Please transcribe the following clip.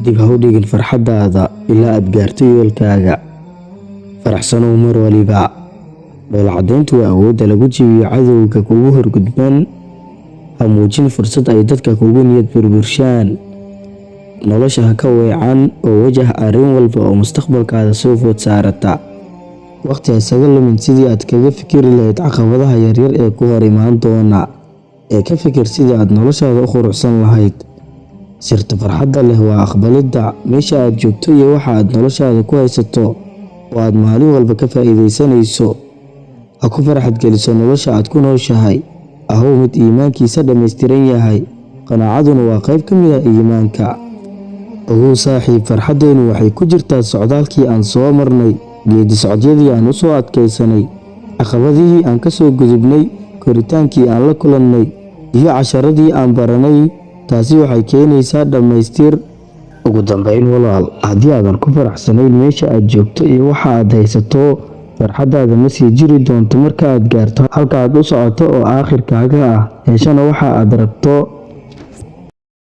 dib ha u dhigin farxaddaada ilaa aad gaarto yoolkaaga. Faraxsanow mar waliba. Dhoolla-caddayntu waa awoodda lagu jebiyo cadowga kugu horgudban. Ha muujin fursad ay dadka kugu niyad burburshaan. Nolosha ha ka weecan oo wajah arrin walba oo mustaqbalkaada soo food saarata. Waqti ha isaga lumin sidii aad kaga fikiri lahayd caqabadaha yaryar ee ku hor imaan doona. Ka fikir sidii aad noloshaada u quruxsan lahayd. Sirta farxadda leh waa aqbalidda meesha aad joogto iyo waxa aad noloshaada ku haysato oo aad maalin walba ka faa'iidaysanayso. Ha ku farxad geliso nolosha aad ku nooshahay. Ahow mid iimaankiisa dhammaystiran yahay. Qanaacaduna waa qayb ka mid ah iimaanka. Ogow saaxiib, farxaddeenu waxay ku jirtaa socdaalkii aan soo marnay, geedi socodyadii aan u soo adkaysanay, caqabadihii aan ka soo gudubnay, koritaankii aan la kulannay, iyo casharadii aan baranay. Taasi waxay keenaysaa dhammaystir. Ugu dambayn walaal, haddii aadan ku faraxsanayn meesha aad joogto iyo waxa aad haysato, farxaddaada ma sii jiri doonto marka aad gaarto halka aad u socoto oo aakhirkaaga ah. Heshana waxa aad rabto.